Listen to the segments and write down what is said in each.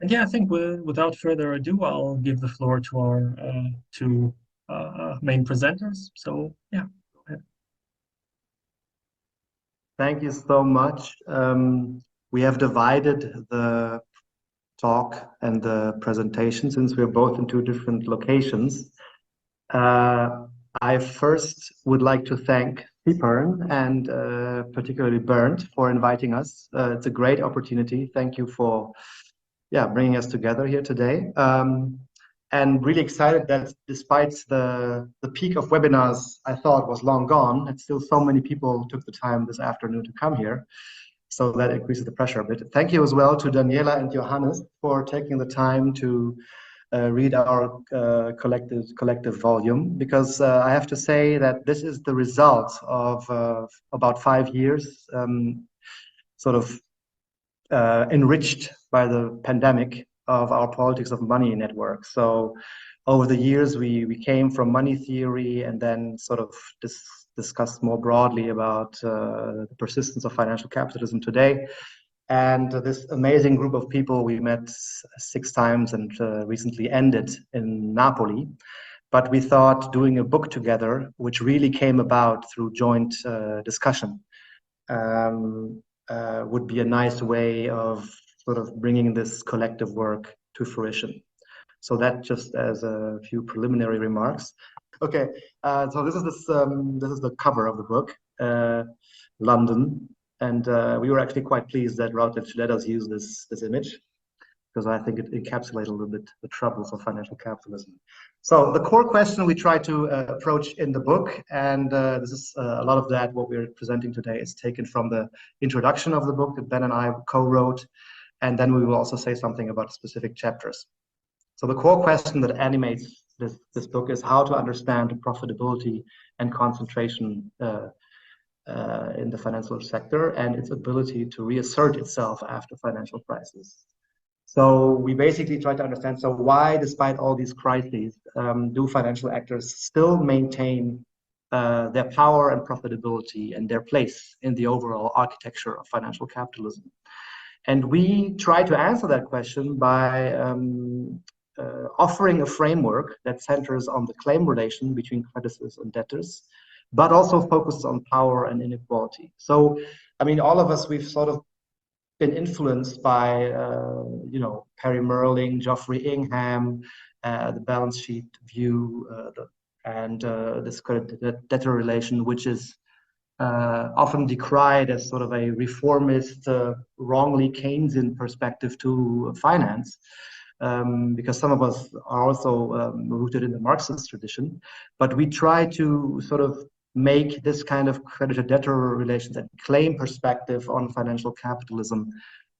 And yeah, I think without further ado, I'll give the floor to our two main presenters. So yeah, go ahead. Thank you so much. We have divided the talk and the presentation since we're both in two different locations. I first would like to thank CPERN and particularly Bernd for inviting us. It's a great opportunity. Thank you for bringing us together here today. And really excited that despite the peak of webinars I thought was long gone, and still so many people took the time this afternoon to come here. So that increases the pressure a bit. Thank you as well to Daniela and Johannes for taking the time to read our collective volume, because I have to say that this is the result of about 5 years sort of enriched by the pandemic of our politics of money network. So over the years, we came from money theory and then sort of discussed more broadly about the persistence of financial capitalism today. And this amazing group of people we met 6 times and recently ended in Napoli. But we thought doing a book together, which really came about through joint discussion, would be a nice way of sort of bringing this collective work to fruition. So that just as a few preliminary remarks. Okay, so this is the cover of the book, London, and we were actually quite pleased that Routledge let us use this image, because I think it encapsulates a little bit the troubles of financial capitalism. So the core question we try to approach in the book, and this is a lot of that what we're presenting today is taken from the introduction of the book that Ben and I co-wrote, and then we will also say something about specific chapters. So the core question that animates this book is how to understand profitability and concentration in the financial sector and its ability to reassert itself after financial crisis. So we basically try to understand, so why, despite all these crises, do financial actors still maintain their power and profitability and their place in the overall architecture of financial capitalism? And we try to answer that question by offering a framework that centers on the claim relation between creditors and debtors, but also focuses on power and inequality. So, I mean, all of us, we've sort of been influenced by, Perry Merling, Geoffrey Ingham, the balance sheet view, and this debtor relation, which is often decried as sort of a reformist, wrongly Keynesian perspective to finance, because some of us are also rooted in the Marxist tradition. But we try to sort of make this kind of creditor-debtor relations and claim perspective on financial capitalism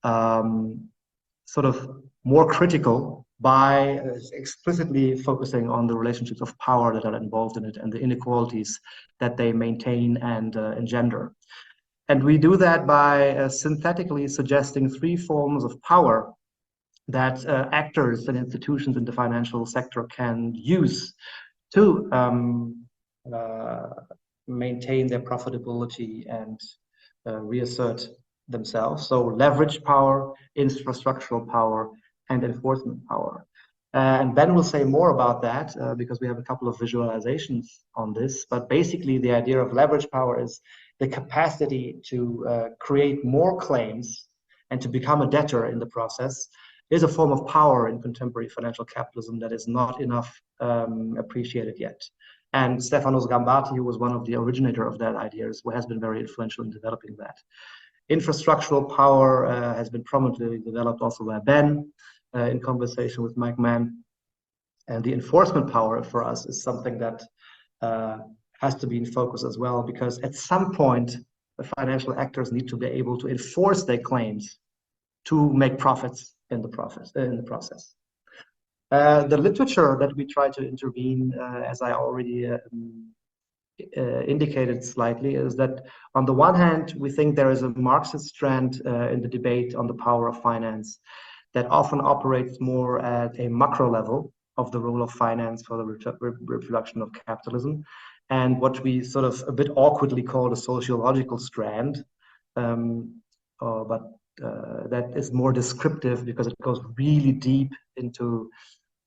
sort of more critical by explicitly focusing on the relationships of power that are involved in it and the inequalities that they maintain and engender. And we do that by synthetically suggesting 3 forms of power that actors and institutions in the financial sector can use to maintain their profitability and reassert themselves. So leverage power, infrastructural power, and enforcement power. And Ben will say more about that because we have a couple of visualizations on this. But basically, the idea of leverage power is the capacity to create more claims and to become a debtor in the process is a form of power in contemporary financial capitalism that is not enough appreciated yet. And Stefanos Gambati, who was one of the originator of that idea, has been very influential in developing that. Infrastructural power has been prominently developed also by Ben in conversation with Mike Mann. And the enforcement power for us is something that has to be in focus as well, because at some point, the financial actors need to be able to enforce their claims to make profits in the process. The literature that we try to intervene, as I already indicated slightly, is that on the one hand, we think there is a Marxist strand in the debate on the power of finance that often operates more at a macro level of the role of finance for the reproduction of capitalism, and what we sort of a bit awkwardly call the sociological strand, but that is more descriptive because it goes really deep into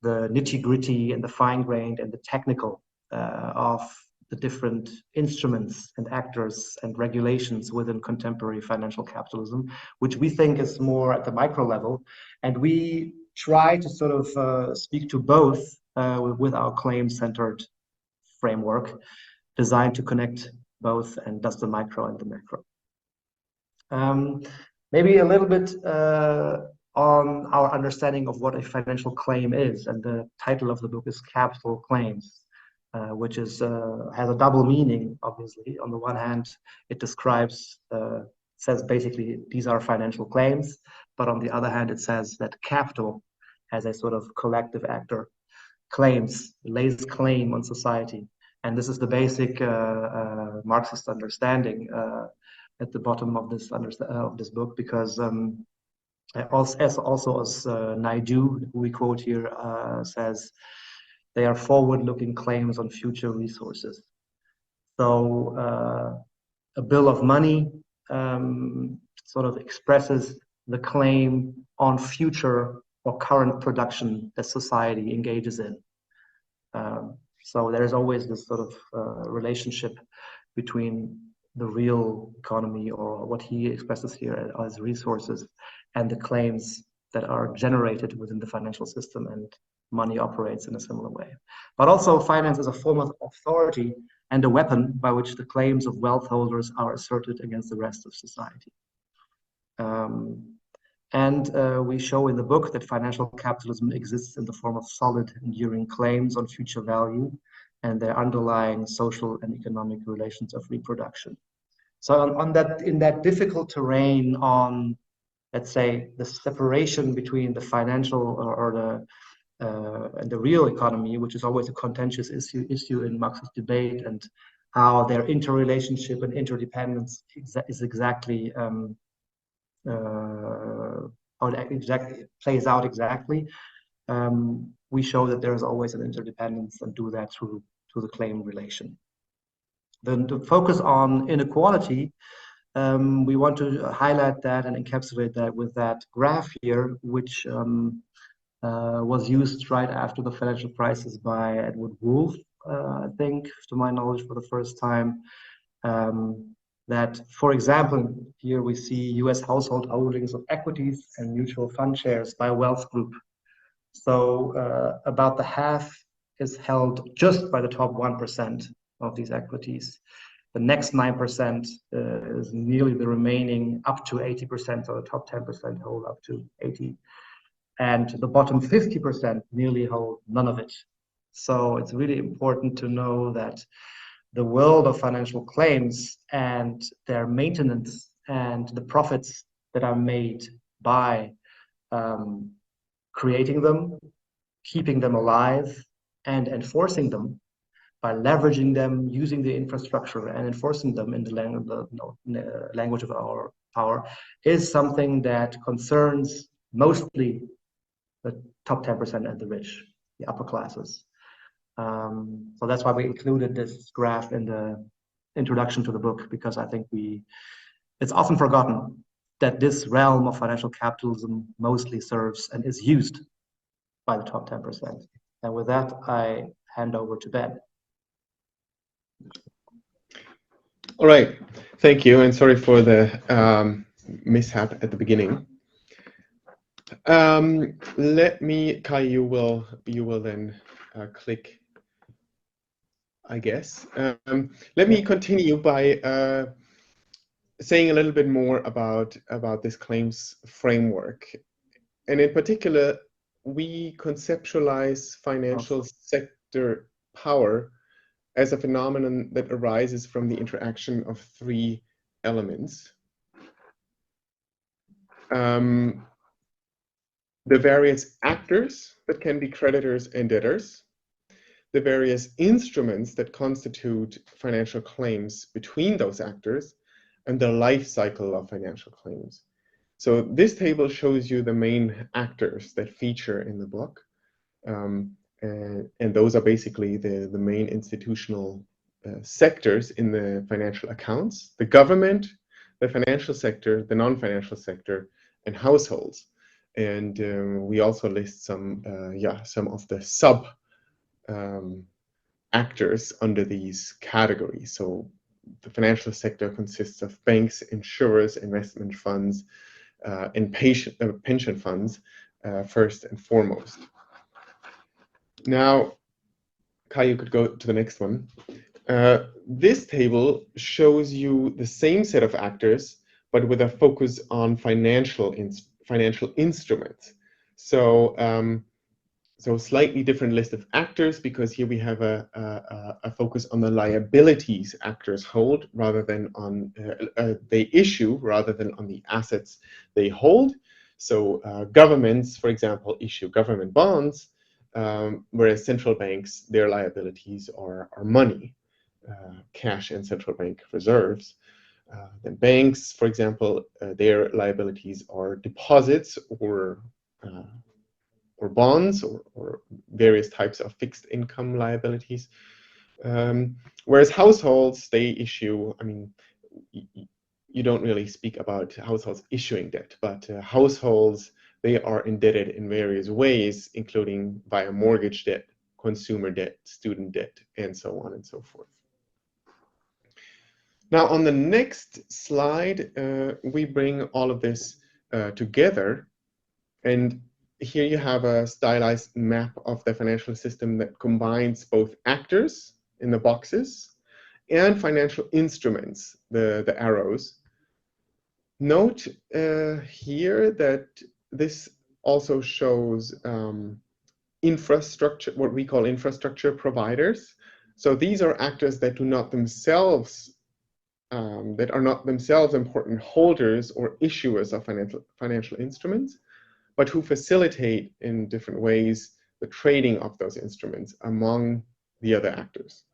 the nitty-gritty and the fine-grained and the technical of the different instruments and actors and regulations within contemporary financial capitalism, which we think is more at the micro level. And we try to sort of speak to both with our claim-centered framework designed to connect both and does the micro and the macro. Maybe a little bit on our understanding of what a financial claim is, and the title of the book is Capital Claims, which is has a double meaning, obviously. On the one hand, it describes, says basically these are financial claims, but on the other hand, it says that capital, as a sort of collective actor, lays claim on society. And this is the basic Marxist understanding at the bottom of this book, because also as Naidu, who we quote here, says, they are forward-looking claims on future resources. So a bill of money sort of expresses the claim on future or current production that society engages in. So there is always this sort of relationship between the real economy, or what he expresses here as resources, and the claims that are generated within the financial system, and money operates in a similar way. But also finance is a form of authority and a weapon by which the claims of wealth holders are asserted against the rest of society. We show in the book that financial capitalism exists in the form of solid, enduring claims on future value and their underlying social and economic relations of reproduction. So in that difficult terrain on, let's say, the separation between the financial and the real economy, which is always a contentious issue in Marxist debate, and how their interrelationship and interdependence is exactly how it exactly plays out exactly. We show that there is always an interdependence, and do that through the claim relation. Then to focus on inequality, we want to highlight that and encapsulate that with that graph here, which was used right after the financial crisis by Edward Wolff, I think, to my knowledge, for the first time. That, for example, here we see US household holdings of equities and mutual fund shares by wealth group. So about the half is held just by the top 1% of these equities. The next 9% is nearly the remaining up to 80%, so the top 10% hold up to 80%. And the bottom 50% nearly hold none of it. So it's really important to know that the world of financial claims and their maintenance and the profits that are made by creating them, keeping them alive, and enforcing them by leveraging them, using the infrastructure and enforcing them in the language of our power, is something that concerns mostly the top 10% and the rich, the upper classes. So that's why we included this graph in the introduction to the book, because I think it's often forgotten that this realm of financial capitalism mostly serves and is used by the top 10%. And with that, I hand over to Ben. All right, thank you, and sorry for the mishap at the beginning. Let me, Kai, you will then click, I guess. Let me continue by saying a little bit more about this claims framework. And in particular, we conceptualize financial sector power as a phenomenon that arises from the interaction of three elements. The various actors that can be creditors and debtors, the various instruments that constitute financial claims between those actors, and the life cycle of financial claims. So this table shows you the main actors that feature in the book. And those are basically the main institutional sectors in the financial accounts: the government, the financial sector, the non-financial sector, and households. And we also list some of the sub actors under these categories. So the financial sector consists of banks, insurers, investment funds, and pension funds, first and foremost. Now, Kai, you could go to the next one. This table shows you the same set of actors, but with a focus on financial instruments. So, so slightly different list of actors, because here we have a focus on the liabilities actors hold rather than on they issue rather than on the assets they hold. So governments, for example, issue government bonds, whereas central banks, their liabilities are money, cash and central bank reserves. Then banks, for example, their liabilities are deposits or bonds or various types of fixed income liabilities. Whereas households, they issue, I mean, you don't really speak about households issuing debt, but households, they are indebted in various ways, including via mortgage debt, consumer debt, student debt, and so on and so forth. Now, on the next slide, we bring all of this together. And here you have a stylized map of the financial system that combines both actors in the boxes and financial instruments, the arrows. Note here that this also shows infrastructure, what we call infrastructure providers. So these are actors that do not themselves, that are not themselves important holders or issuers of financial instruments, but who facilitate in different ways the trading of those instruments among the other actors.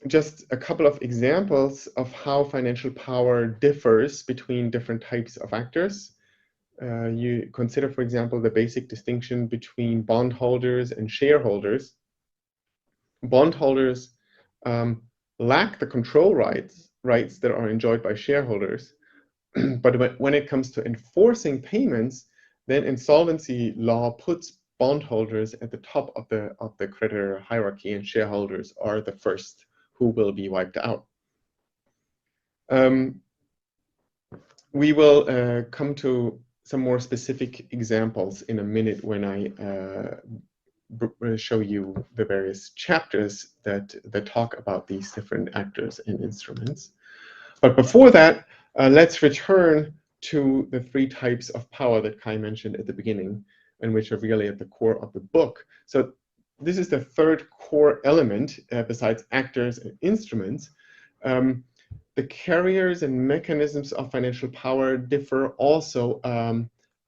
Just a couple of examples of how financial power differs between different types of actors. You consider, for example, the basic distinction between bondholders and shareholders. Bondholders lack the control rights that are enjoyed by shareholders. But when it comes to enforcing payments, then insolvency law puts bondholders at the top of the creditor hierarchy, and shareholders are the first who will be wiped out. We will come to some more specific examples in a minute when I show you the various chapters that talk about these different actors and instruments. But before that, let's return to the three types of power that Kai mentioned at the beginning, and which are really at the core of the book. So this is the third core element, besides actors and instruments. The carriers and mechanisms of financial power differ also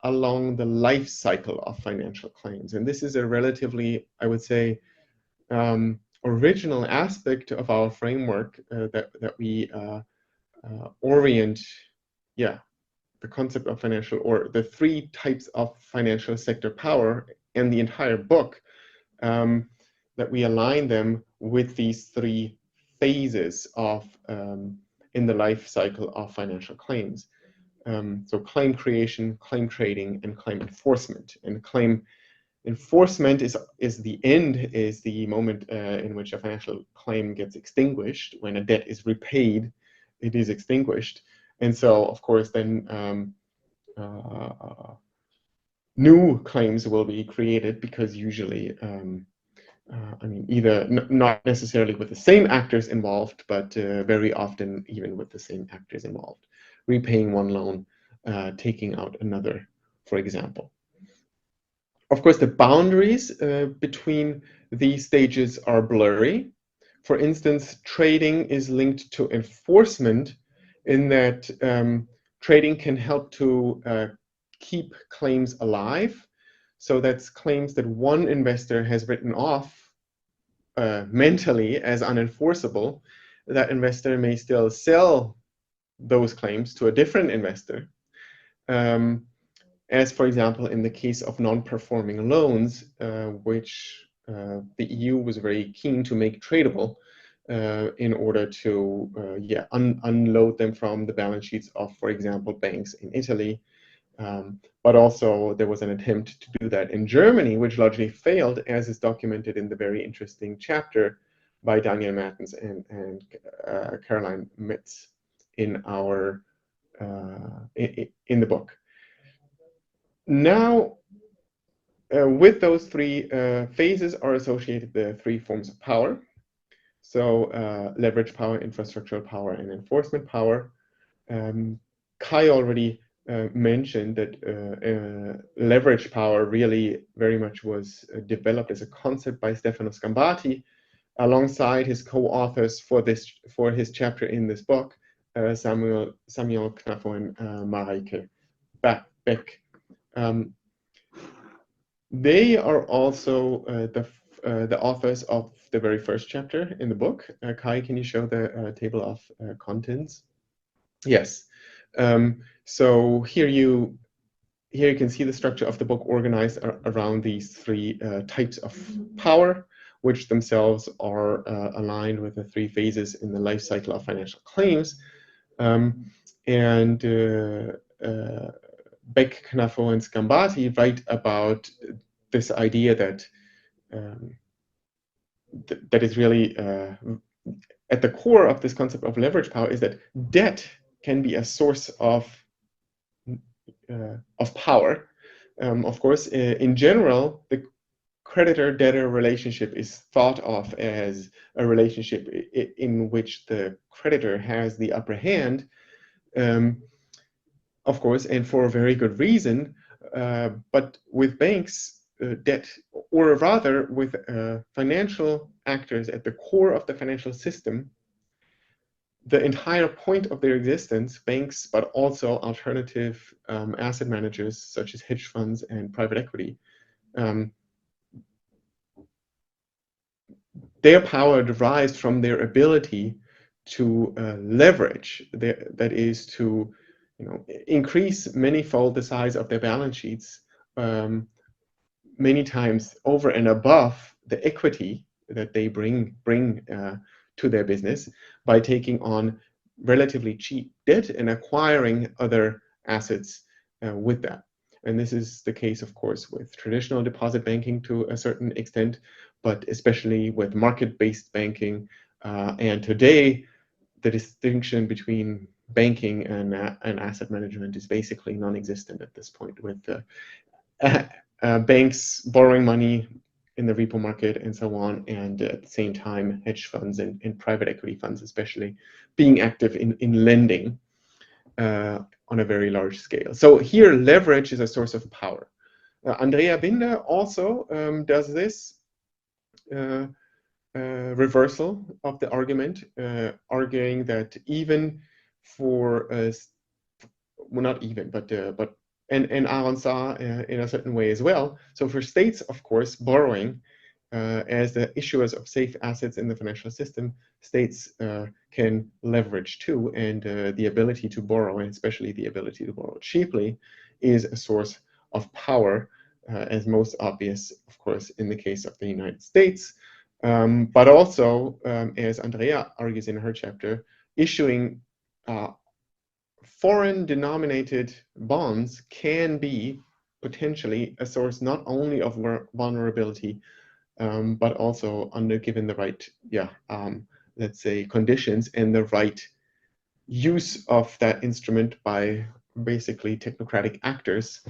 along the life cycle of financial claims. And this is a relatively, I would say, original aspect of our framework that we orient, the concept of financial, or the three types of financial sector power and the entire book, that we align them with these three phases of in the life cycle of financial claims. So claim creation, claim trading, and claim enforcement. And claim enforcement is the end, is the moment in which a financial claim gets extinguished. When a debt is repaid, it is extinguished. And so, of course, then new claims will be created, because usually, I mean, either not necessarily with the same actors involved, but very often even with the same actors involved. Repaying one loan, taking out another, for example. Of course, the boundaries between these stages are blurry. For instance, trading is linked to enforcement, in that trading can help to keep claims alive. So that's claims that one investor has written off mentally as unenforceable. That investor may still sell those claims to a different investor. As, for example, in the case of non-performing loans, which the EU was very keen to make tradable. in order to unload them from the balance sheets of, for example, banks in Italy. But also there was an attempt to do that in Germany, which largely failed, as is documented in the very interesting chapter by Daniel Mattens and Caroline Mitz in our in the book. Now, with those three phases are associated the three forms of power. So leverage power, infrastructural power, and enforcement power. Kai already mentioned that leverage power really very much was developed as a concept by Stefano Scambati, alongside his co-authors for his chapter in this book, Samuel Knaffo and Mareike Beck. They are also the authors of the very first chapter in the book. Kai, can you show the table of contents? Yes. So here you can see the structure of the book organized around these three types of power, which themselves are aligned with the three phases in the life cycle of financial claims. Beck, Knaffo, and Scambati write about this idea that that is really at the core of this concept of leverage power is that debt can be a source of power. Of course, in general, the creditor-debtor relationship is thought of as a relationship in which the creditor has the upper hand, of course, and for a very good reason. But with banks, debt, or rather with financial actors at the core of the financial system, the entire point of their existence, banks, but also alternative asset managers such as hedge funds and private equity, their power derives from their ability to leverage, that is to increase many-fold the size of their balance sheets, many times over and above the equity that they bring to their business, by taking on relatively cheap debt and acquiring other assets with that. And this is the case, of course, with traditional deposit banking to a certain extent, but especially with market-based banking. And today, the distinction between banking and asset management is basically non-existent at this point, with banks borrowing money in the repo market and so on, and at the same time, hedge funds and private equity funds especially being active in lending on a very large scale. So here, leverage is a source of power. Andrea Binder also does this reversal of the argument, arguing that even for well, not even, but and Aaron Saar in a certain way as well. So for states, of course, borrowing as the issuers of safe assets in the financial system, states can leverage too, and the ability to borrow, and especially the ability to borrow cheaply, is a source of power, as most obvious, of course, in the case of the United States. But also, as Andrea argues in her chapter, issuing foreign-denominated bonds can be potentially a source not only of vulnerability, but also under given the right, let's say, conditions and the right use of that instrument by basically technocratic actors,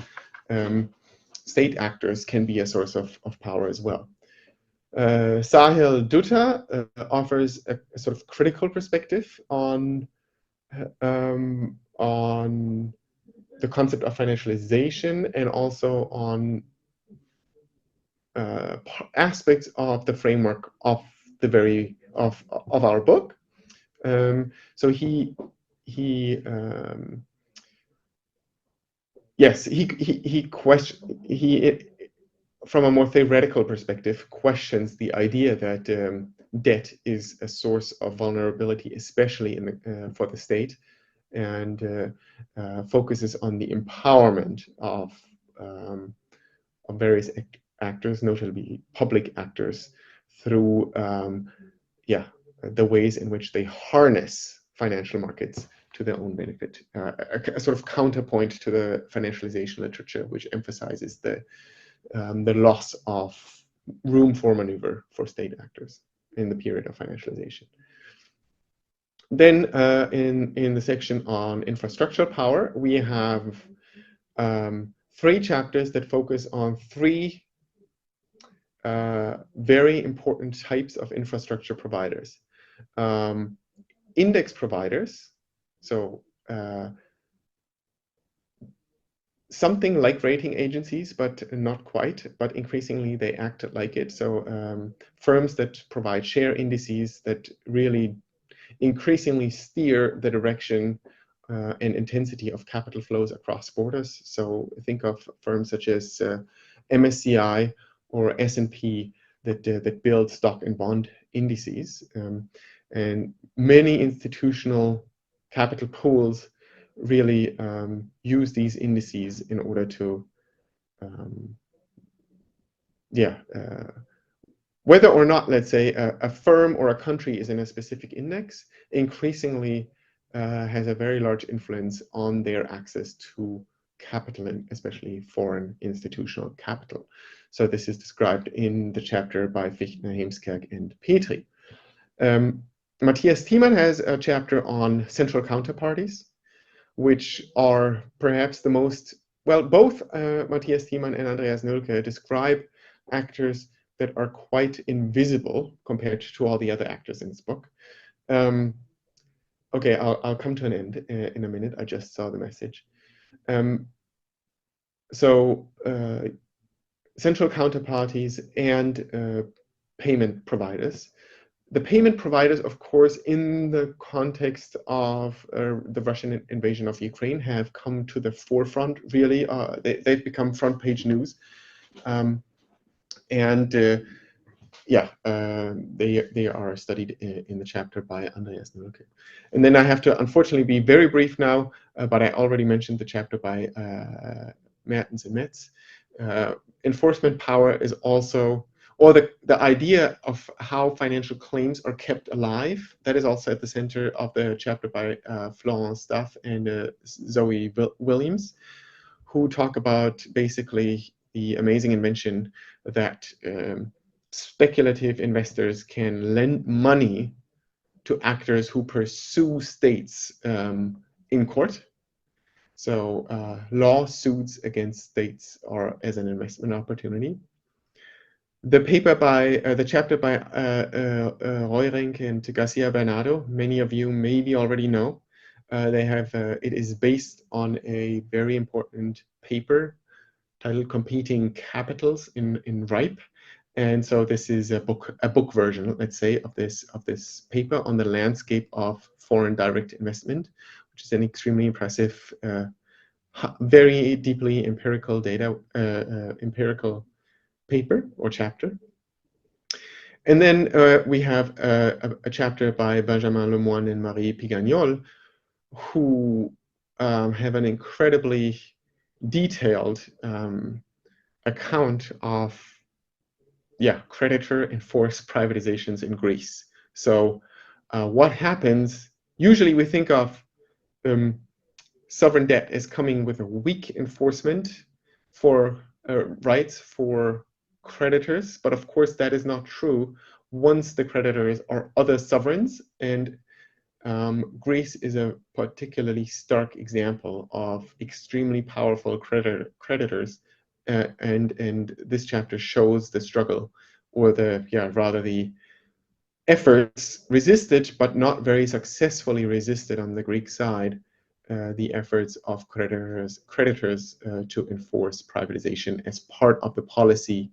state actors can be a source of power as well. Sahil Dutta offers a sort of critical perspective on the concept of financialization, and also on aspects of the framework of the of our book. So he from a more theoretical perspective, questions the idea that debt is a source of vulnerability, especially in for the state, and focuses on the empowerment of various actors, notably public actors, through the ways in which they harness financial markets to their own benefit, a sort of counterpoint to the financialization literature, which emphasizes the loss of room for maneuver for state actors in the period of financialization. Then in the section on infrastructural power, we have 3 chapters that focus on 3 very important types of infrastructure providers. Index providers, so something like rating agencies, but not quite, but increasingly they act like it. So firms that provide share indices that really increasingly steer the direction and intensity of capital flows across borders. So think of firms such as MSCI or S&P that build stock and bond indices. And many institutional capital pools really use these indices in order to, whether or not, let's say, a firm or a country is in a specific index, increasingly has a very large influence on their access to capital, and especially foreign institutional capital. So this is described in the chapter by Fichtner, Heemskerk, and Petri. Matthias Thiemann has a chapter on central counterparties, which are perhaps the most, well, both Matthias Thiemann and Andreas Nölke describe actors that are quite invisible compared to all the other actors in this book. Okay, I'll come to an end in a minute. I just saw the message. Central counterparties and payment providers. The payment providers, of course, in the context of the Russian invasion of Ukraine, have come to the forefront, really. They've become front page news. They are studied in the chapter by Andreas Nölke. And then I have to unfortunately be very brief now, but I already mentioned the chapter by Mertens and Metz. Enforcement power is also, or the idea of how financial claims are kept alive, that is also at the center of the chapter by Florence Duff and Zoe Williams, who talk about basically the amazing invention that speculative investors can lend money to actors who pursue states in court. So lawsuits against states are as an investment opportunity. The paper by the chapter by Royrenk and Garcia Bernardo, many of you maybe already know. They have it is based on a very important paper titled "Competing Capitals in RIPE," and so this is a book version, let's say, of this paper on the landscape of foreign direct investment, which is an extremely impressive, very deeply empirical paper or chapter. And then we have a chapter by Benjamin Lemoine and Marie Pigagnol, who have an incredibly detailed account of creditor enforced privatizations in Greece. So what happens, usually we think of sovereign debt as coming with a weak enforcement for rights for creditors, but of course that is not true once the creditors are other sovereigns, and Greece is a particularly stark example of extremely powerful creditors, and this chapter shows the struggle, or the efforts resisted but not very successfully resisted on the Greek side, the efforts of creditors to enforce privatization as part of the policy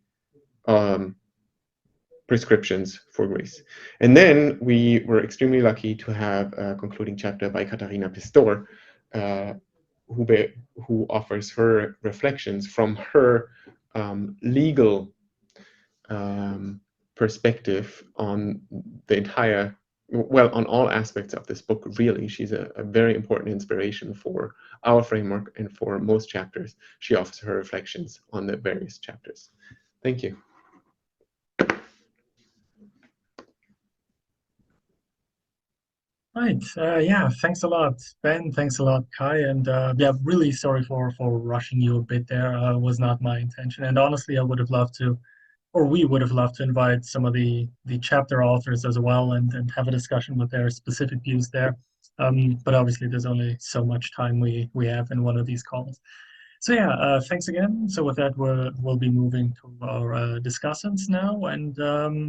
prescriptions for Greece. And then we were extremely lucky to have a concluding chapter by Katarina Pistor, who offers her reflections from her legal perspective on the entire, on all aspects of this book, really. She's a very important inspiration for our framework, and for most chapters, she offers her reflections on the various chapters. Thank you. Right. Yeah, thanks a lot, Ben. Thanks a lot, Kai. And yeah, really sorry for rushing you a bit there. Was not my intention. And honestly, I would have loved to, or we would have loved to invite some of the chapter authors as well and have a discussion with their specific views there. But obviously, there's only so much time we have in one of these calls. So yeah, thanks again. So with that, we'll be moving to our discussants now, and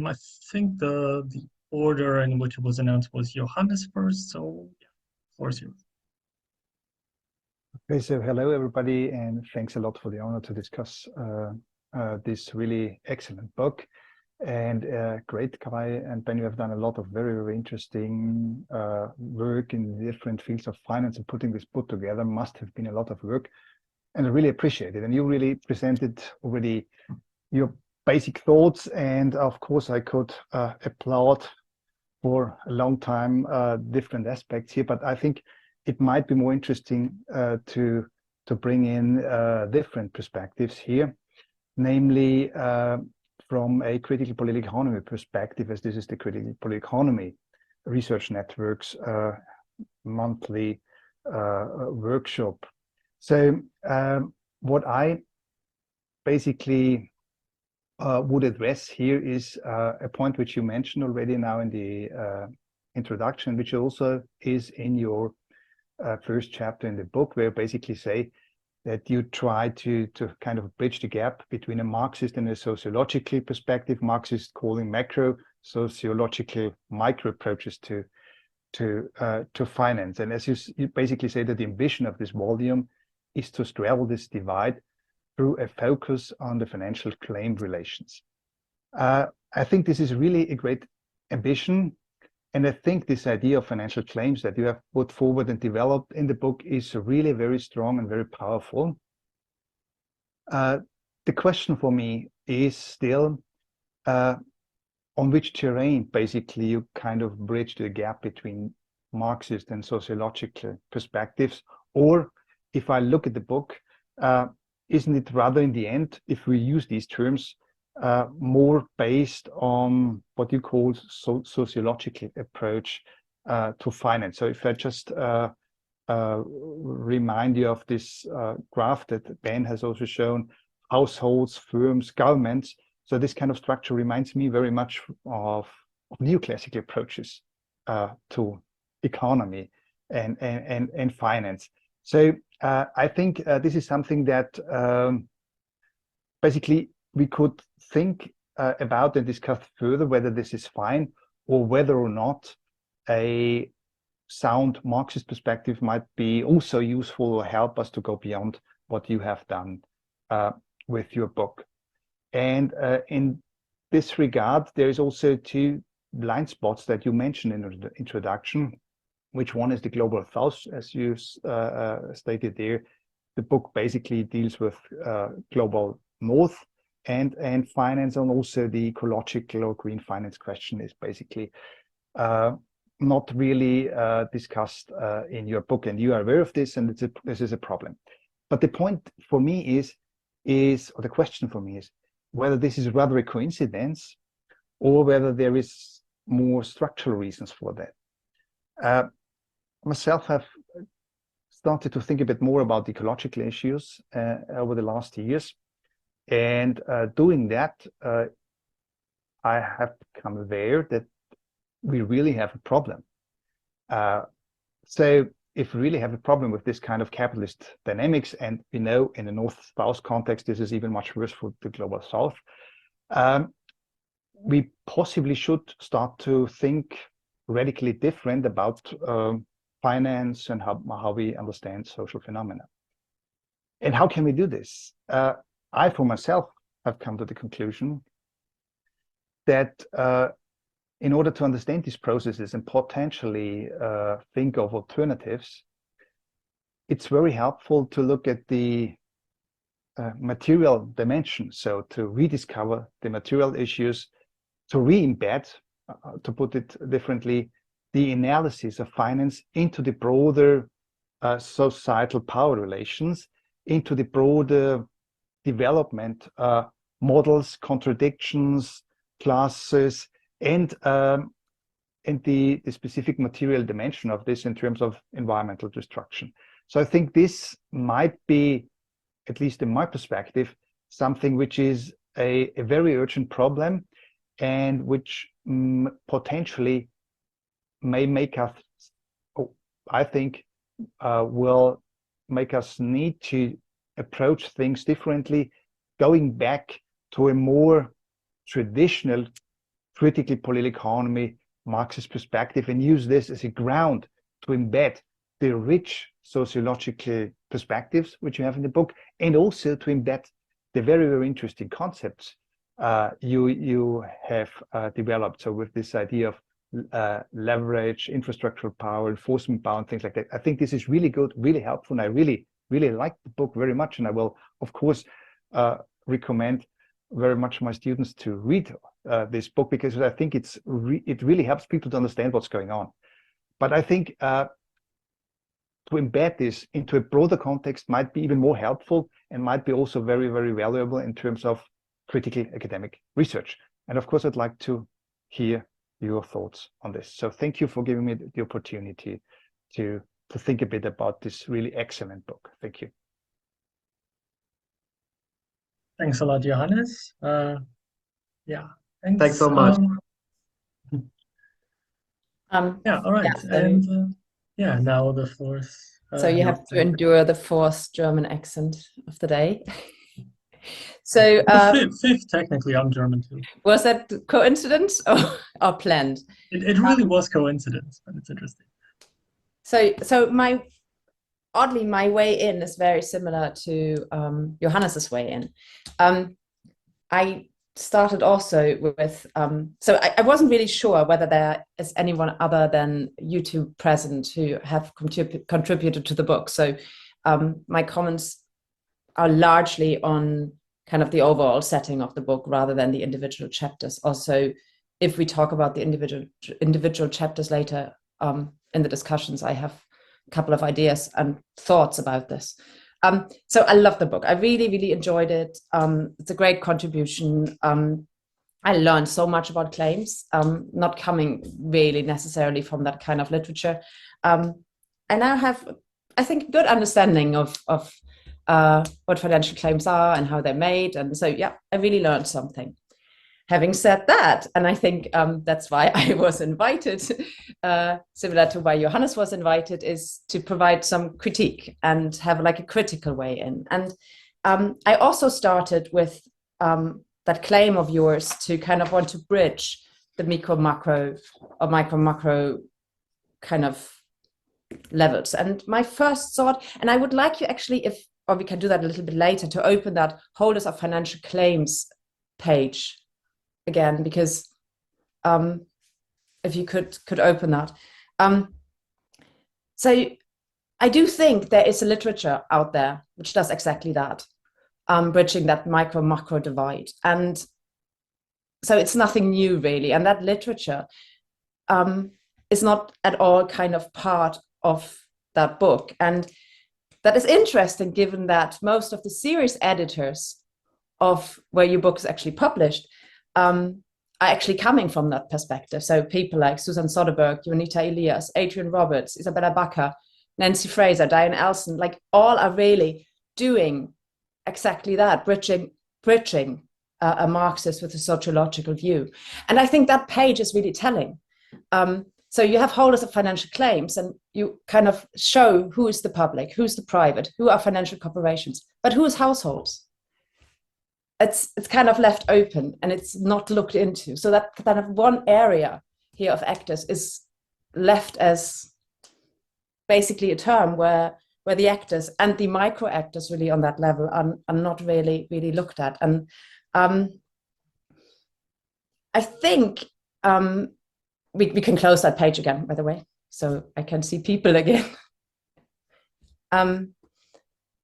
I think the order in which it was announced was Johannes first. So yeah, floor is yours. Okay, so hello everybody, and thanks a lot for the honor to discuss this really excellent book. And great, Kai and Ben, you have done a lot of very, very interesting work in different fields of finance, and putting this book together must have been a lot of work. And I really appreciate it. And you really presented already your basic thoughts. And of course, I could applaud for a long time different aspects here, but I think it might be more interesting to bring in different perspectives here, namely from a critical political economy perspective, as this is the Critical Political Economy Research Network's monthly workshop. So what I basically would address here is a point which you mentioned already now in the introduction, which also is in your first chapter in the book, where you basically say that you try to kind of bridge the gap between a Marxist and a sociological perspective. Marxists calling macro, sociological micro approaches to finance. And as you basically say that the ambition of this volume is to straddle this divide through a focus on the financial claim relations. I think this is really a great ambition. And I think this idea of financial claims that you have put forward and developed in the book is really very strong and very powerful. The question for me is still on which terrain basically you kind of bridge the gap between Marxist and sociological perspectives. Or if I look at the book, isn't it rather in the end, if we use these terms, more based on what you call sociological approach to finance? So if I just remind you of this graph that Ben has also shown, households, firms, governments. So this kind of structure reminds me very much of neoclassical approaches to economy and finance. So I think this is something that basically we could think about and discuss further, whether this is fine or whether or not a sound Marxist perspective might be also useful or help us to go beyond what you have done with your book. And in this regard, there is also two blind spots that you mentioned in the introduction, which one is the global south, as you stated there. The book basically deals with global north and finance, and also the ecological or green finance question is basically not really discussed in your book, and you are aware of this, and this is a problem. But the point for me or the question for me is whether this is rather a coincidence or whether there is more structural reasons for that. Myself have started to think a bit more about ecological issues over the last years. And doing that, I have become aware that we really have a problem. So if we really have a problem with this kind of capitalist dynamics, and we know in the North-South context, this is even much worse for the global South, we possibly should start to think radically different about finance and how we understand social phenomena. And how can we do this? I, for myself, have come to the conclusion that in order to understand these processes and potentially think of alternatives, it's very helpful to look at the material dimension. So to rediscover the material issues, to re-embed, to put it differently, the analysis of finance into the broader societal power relations, into the broader development models, contradictions, classes, and the specific material dimension of this in terms of environmental destruction. So I think this might be, at least in my perspective, something which is a very urgent problem, and which potentially may make us, I think, will make us need to approach things differently, going back to a more traditional critical political economy Marxist perspective, and use this as a ground to embed the rich sociological perspectives which you have in the book, and also to embed the very, very interesting concepts you have developed. So with this idea of leverage, infrastructural power, enforcement power, and things like that. I think this is really good, really helpful, and I really, really like the book very much. And I will, of course, recommend very much my students to read this book, because I think it really helps people to understand what's going on. But I think to embed this into a broader context might be even more helpful, and might be also very, very valuable in terms of critical academic research. And of course, I'd like to hear your thoughts on this. So thank you for giving me the opportunity to think a bit about this really excellent book. Thank you. Thanks a lot, Johannes. Yeah, Thanks so much. Yeah, all right. Yeah, And yeah, now the floor is so you have to endure the fourth German accent of the day. So fifth, technically, I'm German too. was that coincidence or planned? It really was coincidence, but it's interesting. So oddly, my way in is very similar to Johannes's way in. I started also with, so I wasn't really sure whether there is anyone other than you two present who have contributed to the book. So my comments are largely on kind of the overall setting of the book rather than the individual chapters. Also, if we talk about the individual chapters later in the discussions, I have a couple of ideas and thoughts about this. So I love the book. I really, really enjoyed it. It's a great contribution. I learned so much about claims, not coming really necessarily from that kind of literature. I now have, I think, a good understanding of what financial claims are and how they're made. And so, yeah, I really learned something. Having said that, and I think that's why I was invited, similar to why Johannes was invited, is to provide some critique and have like a critical way in. And I also started with that claim of yours to kind of want to bridge the micro-macro or micro-macro kind of levels. And my first thought, and I would like you actually, or we can do that a little bit later, to open that holders of financial claims page again, because if you could open that. So I do think there is a literature out there which does exactly that, bridging that micro-macro divide. And so it's nothing new really. And that literature is not at all kind of part of that book. And that is interesting, given that most of the series editors of where your book is actually published are actually coming from that perspective. So people like Susan Soderbergh, Jonita Elias, Adrian Roberts, Isabella Bakker, Nancy Fraser, Diane Elson, like all are really doing exactly that, bridging a Marxist with a sociological view. And I think that page is really telling. So you have holders of financial claims, and you kind of show who is the public, who's the private, who are financial corporations, but who is households. It's kind of left open and it's not looked into. So that kind of one area here of actors is left as basically a term where the actors and the micro actors really on that level are not really looked at. And I think we can close that page again, by the way, so I can see people again.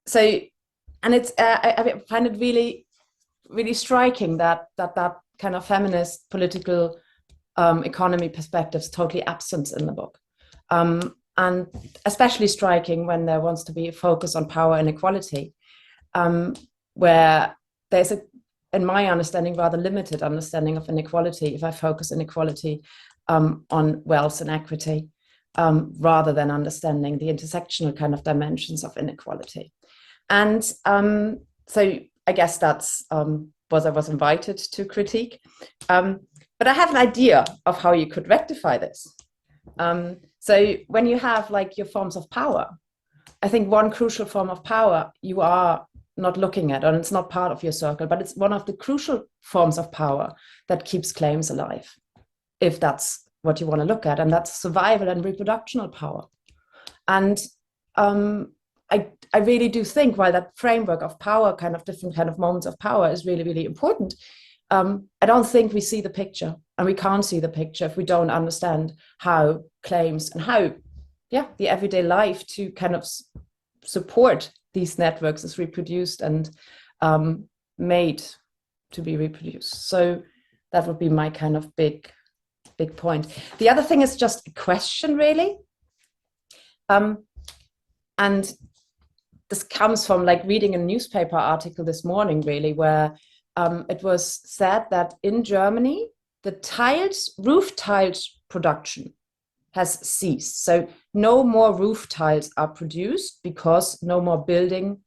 So, and it's I find it really striking that kind of feminist political economy perspective is totally absent in the book. And especially striking when there wants to be a focus on power and equality, where there's in my understanding, rather limited understanding of inequality, if I focus inequality on wealth and equity, rather than understanding the intersectional kind of dimensions of inequality. And so I guess that's what I was invited to critique. But I have an idea of how you could rectify this. So when you have like your forms of power, I think one crucial form of power you are not looking at, and it's not part of your circle, but it's one of the crucial forms of power that keeps claims alive, if that's what you want to look at, and that's survival and reproductional power. And I really do think while that framework of power, kind of different kind of moments of power is really, really important, I don't think we see the picture, and we can't see the picture if we don't understand how claims and how, the everyday life to kind of support these networks is reproduced and made to be reproduced. So that would be my kind of big point. The other thing is just a question, really. And this comes from like reading a newspaper article this morning, really, where it was said that in Germany, the roof tiles production has ceased. So no more roof tiles are produced because no more building,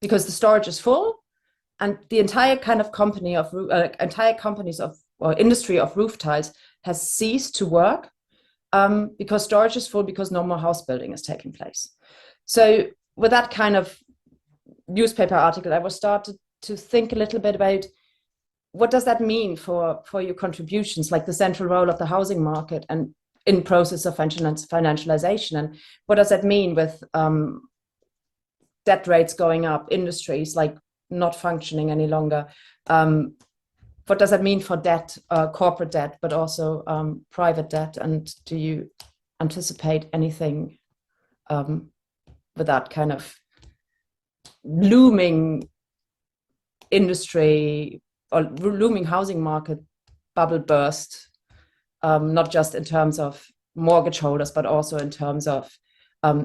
because the storage is full, and the entire kind of companies of or industry of roof tiles has ceased to work because storage is full, because no more house building is taking place. So with that kind of newspaper article, I was started to think a little bit about what does that mean for your contributions, like the central role of the housing market and in process of financialization, and what does that mean with debt rates going up, industries like not functioning any longer? What does that mean for debt, corporate debt, but also private debt? And do you anticipate anything with that kind of looming industry or looming housing market bubble burst, not just in terms of mortgage holders, but also in terms of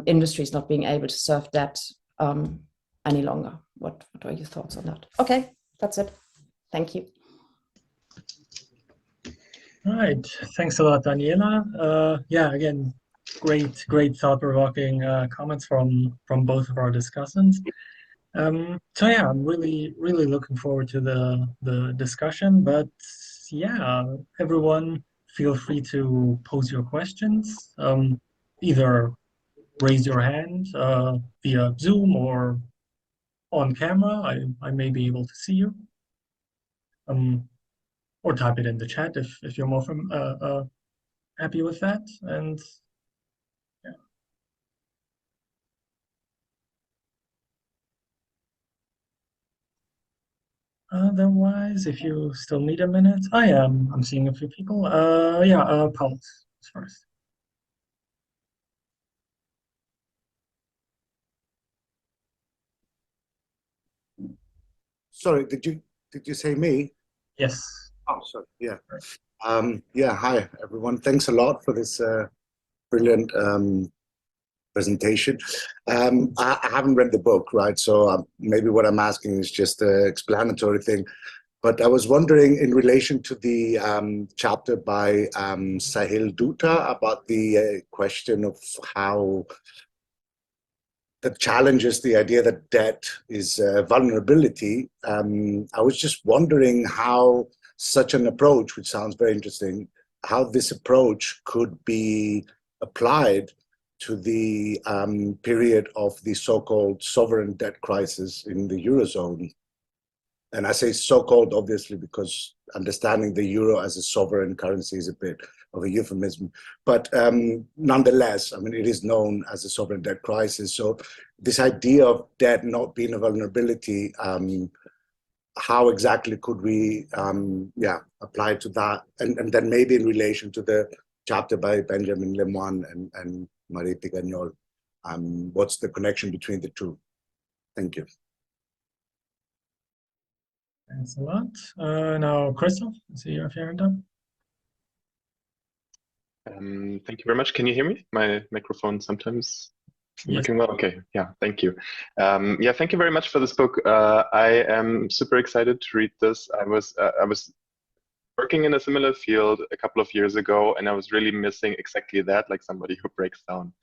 industries not being able to serve debt any longer? What are your thoughts on that? Okay, that's it. Thank you. All right, thanks a lot, Daniela. Yeah, again, great thought-provoking comments from both of our discussants. So yeah, I'm really looking forward to the discussion. But yeah, everyone, feel free to pose your questions. Either raise your hand via Zoom or on camera. I may be able to see you. Or type it in the chat if you're more happy with that. And yeah. Otherwise, if you still need a minute, I'm seeing a few people. Paul first. Sorry, did you say me? Yes. Oh, sorry. Yeah. Hi everyone. Thanks a lot for this brilliant presentation. I haven't read the book, right? So maybe what I'm asking is just an explanatory thing. But I was wondering, in relation to the chapter by Sahil Dutta about the question of how that challenges the idea that debt is vulnerability. I was just wondering how such an approach, which sounds very interesting, how this approach could be applied to the period of the so-called sovereign debt crisis in the Eurozone. And I say so-called, obviously, because understanding the euro as a sovereign currency is a bit of a euphemism. But nonetheless, I mean, it is known as a sovereign debt crisis. So this idea of debt not being a vulnerability, how exactly could we apply to that? And then maybe in relation to the chapter by Benjamin Lemoine and Marie Pigagnol, what's the connection between the two? Thank you. Thanks a lot. Now, Christoph, I see your hand up. Thank you very much. Can you hear me? My microphone sometimes Yes. working well. Okay, yeah, thank you. Thank you very much for this book. I am super excited to read this. I was working in a similar field a couple of years ago, and I was really missing exactly that, like somebody who breaks down,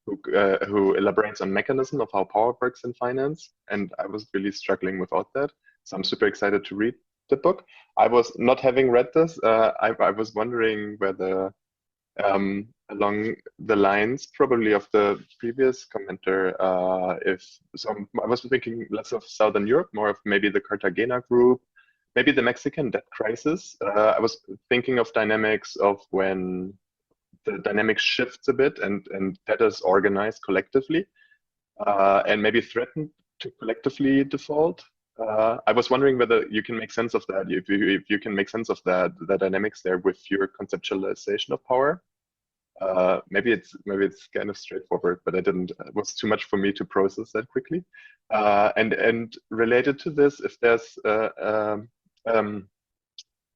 who elaborates on mechanism of how power works in finance, and I was really struggling without that. So I'm super excited to read the book. I was not having read this. I was wondering whether, along the lines probably of the previous commenter, I was thinking less of Southern Europe, more of maybe the Cartagena group, maybe the Mexican debt crisis. I was thinking of dynamics of when the dynamic shifts a bit and debt is organized collectively and maybe threatened to collectively default. I was wondering whether you can make sense of that, if you can make sense of that, the dynamics there with your conceptualization of power. Maybe it's kind of straightforward, but it was too much for me to process that quickly. And related to this, if there's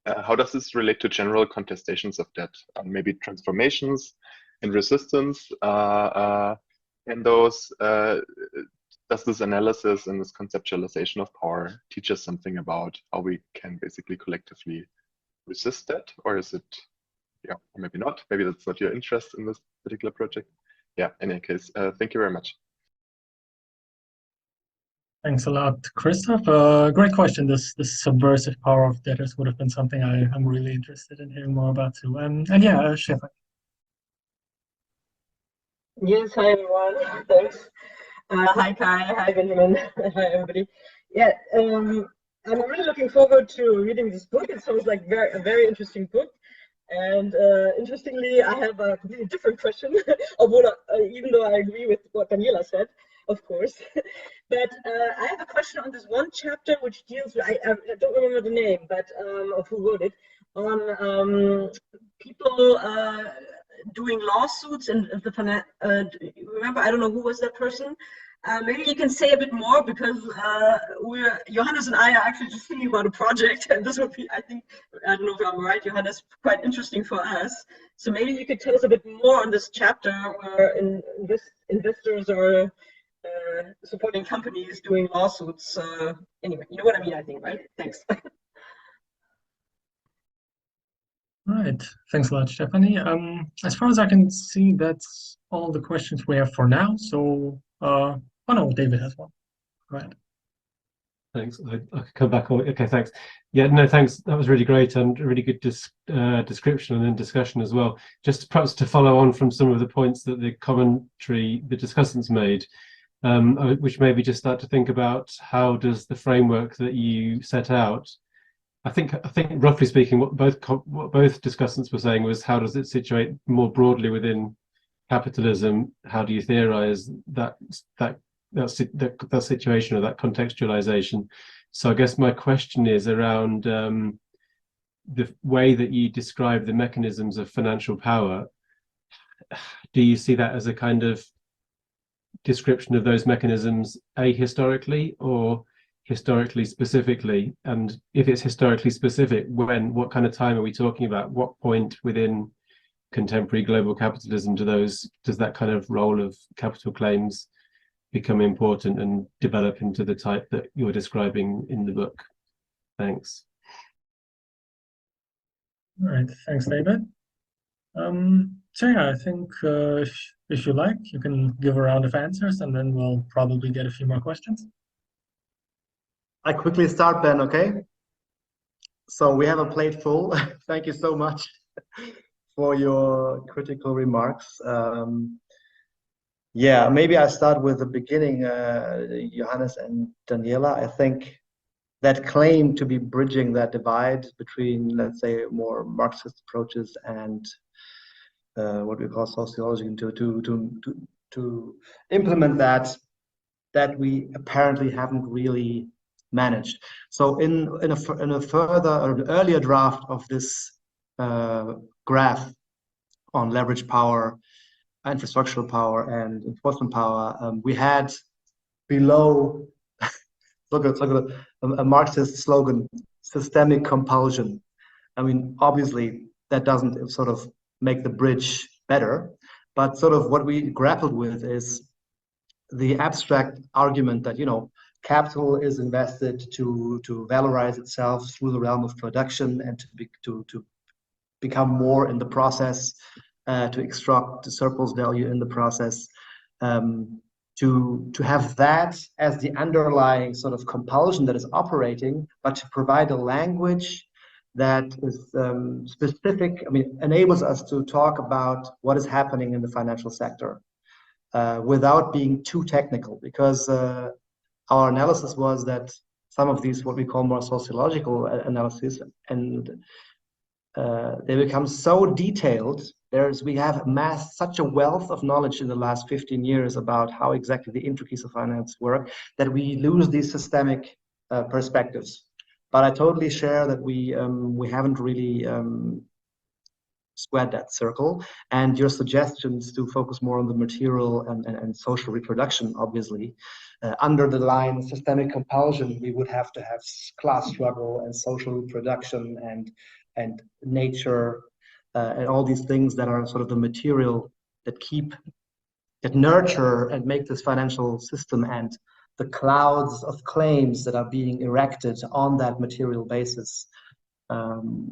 how does this relate to general contestations of debt? Maybe transformations and resistance, and those. Does this analysis and this conceptualization of power teach us something about how we can basically collectively resist that, or is it, yeah, or maybe not? Maybe that's not your interest in this particular project. Yeah. In any case, thank you very much. Thanks a lot, Christoph. Great question. This subversive power of debtors would have been something I'm really interested in hearing more about too. And yeah, Stefan. Yes, hi everyone. Thanks. Hi Kai, hi Benjamin, hi everybody. Yeah, I'm really looking forward to reading this book. It sounds like a very interesting book. And interestingly, I have a completely different question, even though I agree with what Daniela said, of course. But I have a question on this one chapter which deals with, I don't remember the name, but of who wrote it, on people doing lawsuits and remember, I don't know who was that person. Maybe you can say a bit more, because Johannes and I are actually just thinking about a project, and this would be, I think, I don't know if I'm right, Johannes, quite interesting for us. So maybe you could tell us a bit more on this chapter where investors are supporting companies doing lawsuits. Anyway, you know what I mean, I think, right? Thanks. Right. Thanks a lot, Stephanie. As far as I can see, that's all the questions we have for now. So, oh no, David has one. Go ahead. Thanks. I could come back. Okay, thanks. Yeah, no, thanks. That was really great and a really good description and then discussion as well. Just perhaps to follow on from some of the points that the commentary, the discussants made, which maybe just start to think about how does the framework that you set out. I think roughly speaking, what both discussants were saying was, how does it situate more broadly within capitalism? How do you theorize that situation or that contextualization? So I guess my question is around the way that you describe the mechanisms of financial power. Do you see that as a kind of description of those mechanisms ahistorically or historically specifically? And if it's historically specific, what kind of time are we talking about? What point within contemporary global capitalism does that kind of role of capital claims become important and develop into the type that you're describing in the book? Thanks. All right, thanks, David. So yeah, I think if you like, you can give a round of answers, and then we'll probably get a few more questions. I quickly start, Ben, okay? So we have a plate full. Thank you so much for your critical remarks. Yeah, maybe I start with the beginning, Johannes and Daniela. I think that claim to be bridging that divide between, let's say, more Marxist approaches and what we call sociology, to implement that we apparently haven't really managed. So in a further or an earlier draft of this graph on leverage power, infrastructural power, and enforcement power, we had below look at a Marxist slogan, systemic compulsion. I mean, obviously that doesn't sort of make the bridge better, but sort of what we grappled with is the abstract argument that, you know, capital is invested to valorize itself through the realm of production and to become more in the process, to extract the surplus value in the process, to have that as the underlying sort of compulsion that is operating, but to provide a language that is specific, I mean, enables us to talk about what is happening in the financial sector without being too technical, because our analysis was that some of these, what we call more sociological analysis, and they become so detailed. We have amassed such a wealth of knowledge in the last 15 years about how exactly the intricacies of finance work that we lose these systemic perspectives. But I totally share that we haven't really squared that circle, and your suggestions to focus more on the material and social reproduction, obviously, under the line systemic compulsion, we would have to have class struggle and social reproduction and nature and all these things that are sort of the material that nurture and make this financial system and the clouds of claims that are being erected on that material basis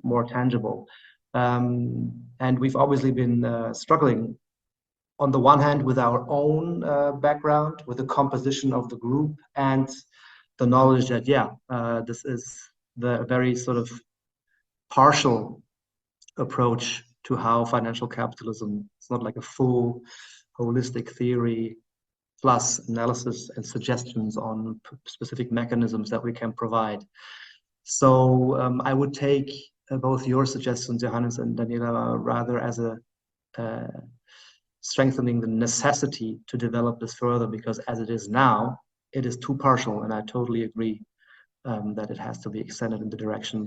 more tangible. And we've obviously been struggling on the one hand with our own background, with the composition of the group, and the knowledge that, this is the very sort of partial approach to how financial capitalism, it's not like a full holistic theory plus analysis and suggestions on specific mechanisms that we can provide. So I would take both your suggestions, Johannes and Daniela, rather as a strengthening the necessity to develop this further, because as it is now, it is too partial, and I totally agree that it has to be extended in the direction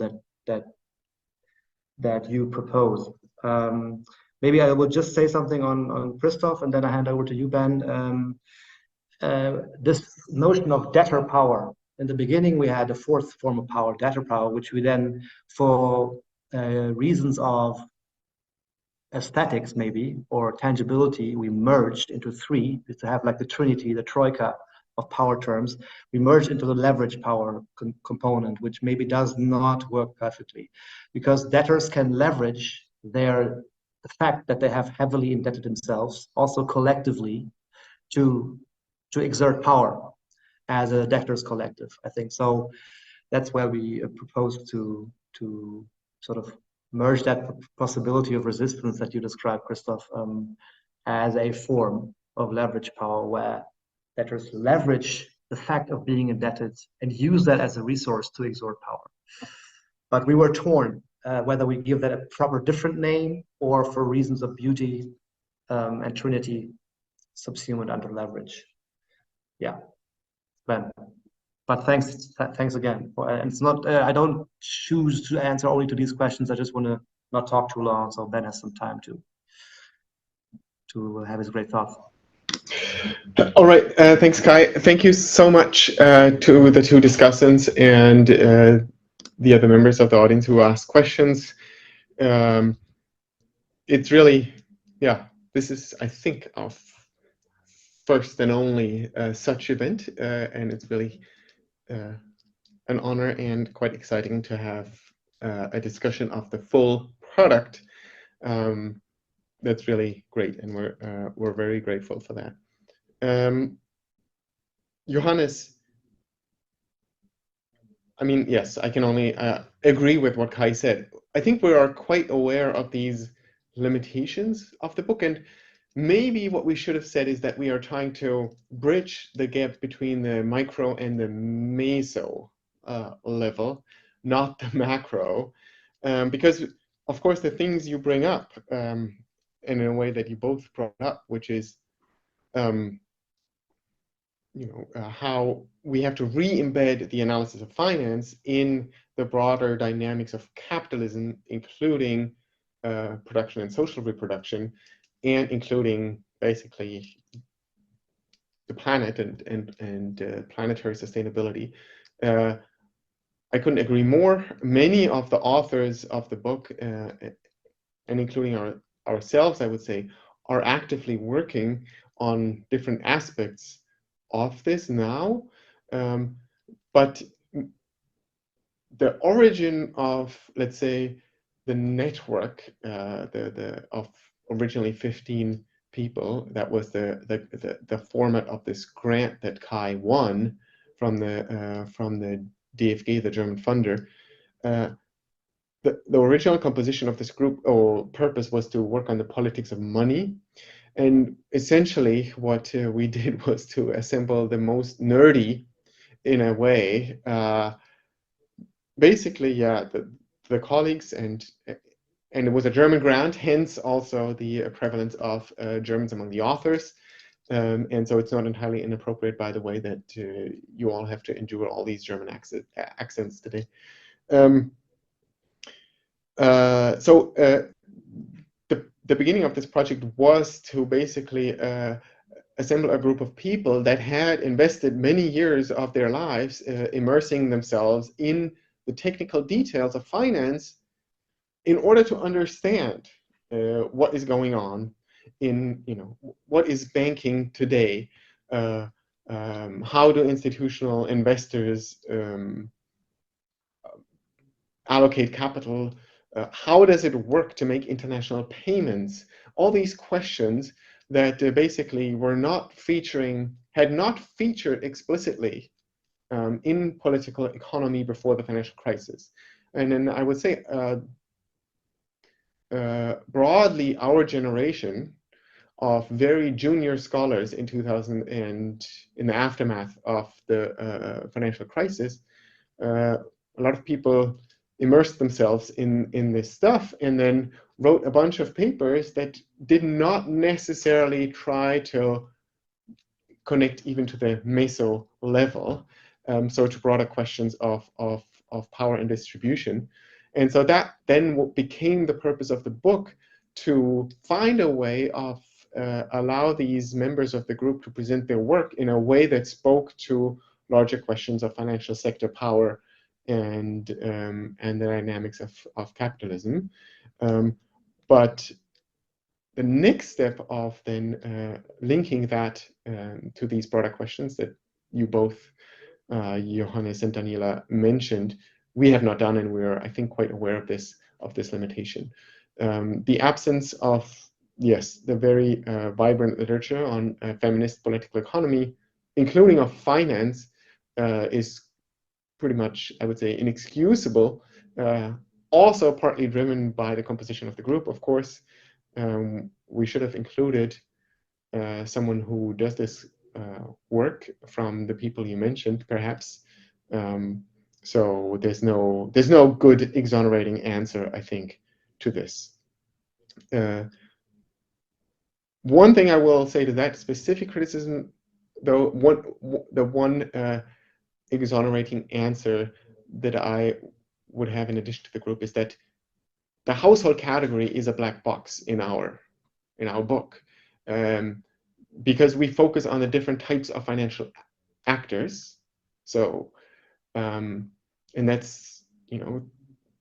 that you propose. Maybe I will just say something on Christoph, and then I hand over to you, Ben. This notion of debtor power. In the beginning, we had a fourth form of power, debtor power, which we then, for reasons of aesthetics maybe, or tangibility, we merged into three, to have like the trinity, the troika of power terms. We merged into the leverage power component, which maybe does not work perfectly, because debtors can leverage the fact that they have heavily indebted themselves, also collectively, to exert power as a debtors collective, I think. So that's where we propose to sort of merge that possibility of resistance that you described, Christoph, as a form of leverage power, where debtors leverage the fact of being indebted and use that as a resource to exert power. But we were torn whether we give that a proper different name, or for reasons of beauty and trinity subsumed under leverage. Yeah, Ben. But thanks again. And it's not, I don't choose to answer only to these questions. I just want to not talk too long, so Ben has some time to have his great thoughts. All right, thanks, Kai. Thank you so much to the two discussants and the other members of the audience who asked questions. It's really, this is, I think, our first and only such event, and it's really an honor and quite exciting to have a discussion of the full product. That's really great, and we're very grateful for that. Johannes, I mean, yes, I can only agree with what Kai said. I think we are quite aware of these limitations of the book, and maybe what we should have said is that we are trying to bridge the gap between the micro and the meso level, not the macro, because of course the things you bring up, and in a way that you both brought up, which is how we have to re-embed the analysis of finance in the broader dynamics of capitalism, including production and social reproduction, and including basically the planet and planetary sustainability. I couldn't agree more. Many of the authors of the book, and including ourselves, I would say, are actively working on different aspects of this now. But the origin of, let's say, the network, of originally 15 people, that was the format of this grant that Kai won from the DFG, the German funder. The original composition of this group or purpose was to work on the politics of money. And essentially what we did was to assemble the most nerdy, in a way, basically, yeah, the colleagues, and it was a German grant, hence also the prevalence of Germans among the authors. And so it's not entirely inappropriate, by the way, that you all have to endure all these German accents today. The beginning of this project was to basically assemble a group of people that had invested many years of their lives immersing themselves in the technical details of finance in order to understand what is going on in, what is banking today, how do institutional investors allocate capital, how does it work to make international payments? All these questions that basically had not featured explicitly in political economy before the financial crisis. And then I would say broadly, our generation of very junior scholars in 2000 and in the aftermath of the financial crisis, a lot of people immersed themselves in this stuff and then wrote a bunch of papers that did not necessarily try to connect even to the meso level, so to broader questions of power and distribution. And so that then became the purpose of the book, to find a way of allow these members of the group to present their work in a way that spoke to larger questions of financial sector power and the dynamics of capitalism. But the next step of then linking that to these broader questions that you both, Johannes and Daniela, mentioned, we have not done, and we're, I think, quite aware of this limitation. The absence of, yes, the very vibrant literature on feminist political economy, including of finance, is pretty much, I would say, inexcusable. Also partly driven by the composition of the group, of course. We should have included someone who does this work from the people you mentioned, perhaps. So there's no good exonerating answer, I think, to this. One thing I will say to that specific criticism, though, the one exonerating answer that I would have in addition to the group is that the household category is a black box in our book, because we focus on the different types of financial actors. So, and that's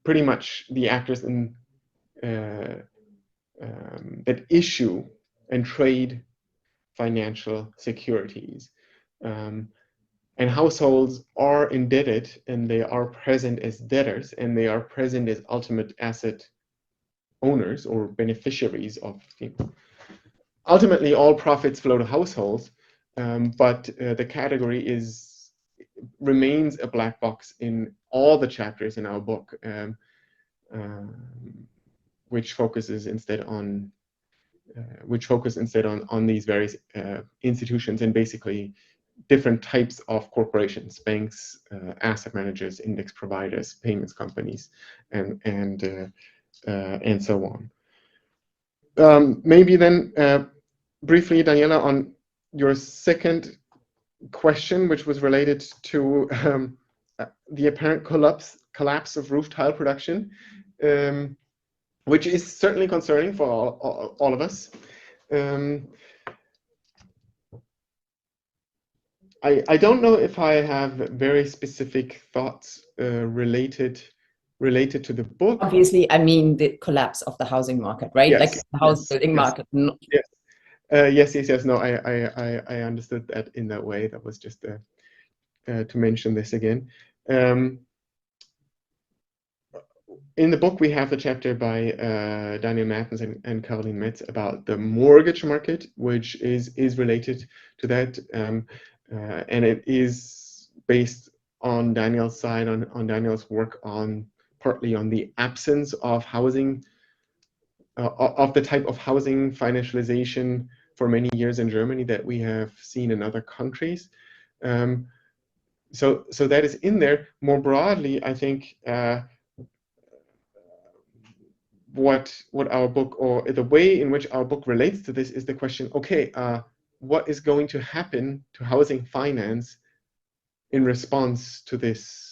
pretty much the actors in that issue and trade financial securities. And households are indebted, and they are present as debtors, and they are present as ultimate asset owners or beneficiaries of, ultimately all profits flow to households, but the category remains a black box in all the chapters in our book, which focus instead on these various institutions and basically different types of corporations, banks, asset managers, index providers, payments companies, and so on. Maybe then briefly, Daniela, on your second question, which was related to the apparent collapse of roof tile production, which is certainly concerning for all of us. I don't know if I have very specific thoughts related to the book. Obviously, I mean the collapse of the housing market, right? Yes, like the house building market. Yes. Yes. No, I understood that in that way. That was just to mention this again. In the book, we have a chapter by Daniel Mattens and Caroline Metz about the mortgage market, which is related to that. And it is based on Daniel's side, on Daniel's work on partly on the absence of housing, of the type of housing financialization for many years in Germany that we have seen in other countries. So that is in there. More broadly, I think what our book, or the way in which our book relates to this, is the question, okay, what is going to happen to housing finance in response to this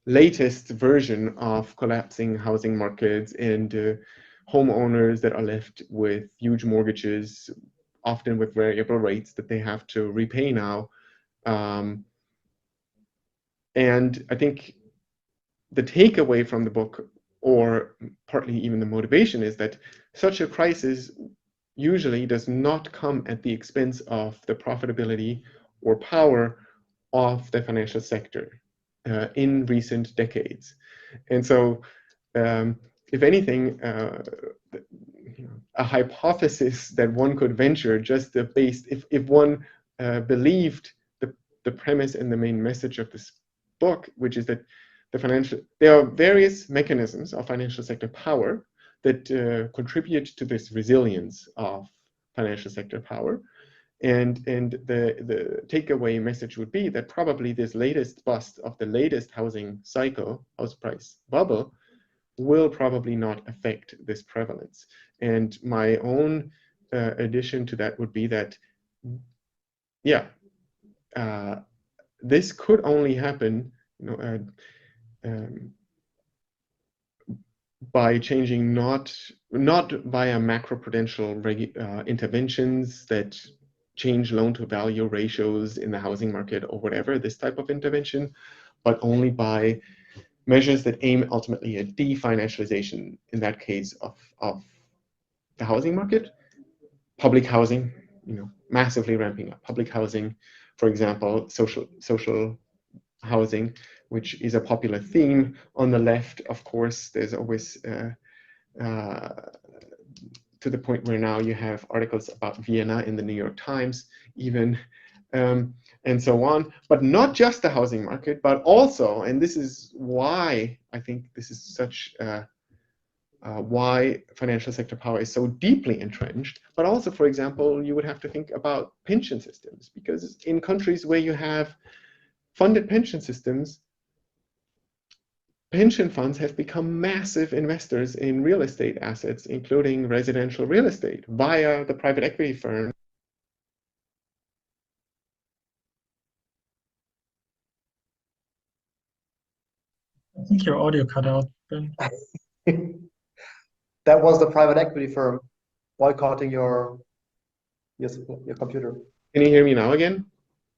latest version of collapsing housing markets and homeowners that are left with huge mortgages, often with variable rates that they have to repay now. And I think the takeaway from the book, or partly even the motivation, is that such a crisis usually does not come at the expense of the profitability or power of the financial sector in recent decades. And so, if anything, a hypothesis that one could venture, just based, if one believed the premise and the main message of this book, which is that there are various mechanisms of financial sector power that contribute to this resilience of financial sector power. And the takeaway message would be that probably this latest bust of the latest housing cycle, house price bubble, will probably not affect this prevalence. And my own addition to that would be that, yeah, this could only happen, by changing not via macroprudential interventions that change loan-to-value ratios in the housing market or whatever, this type of intervention, but only by measures that aim ultimately at definancialization, in that case, of the housing market. Public housing, massively ramping up. Public housing, for example, social housing, which is a popular theme on the left. Of course, there's always to the point where now you have articles about Vienna in the New York Times, even, and so on. But not just the housing market, but also, and this is why I think this is such, why financial sector power is so deeply entrenched, but also, for example, you would have to think about pension systems, because in countries where you have funded pension systems, pension funds have become massive investors in real estate assets, including residential real estate, via the private equity firm. I think your audio cut out, Ben. That was the private equity firm boycotting your computer. Can you hear me now again?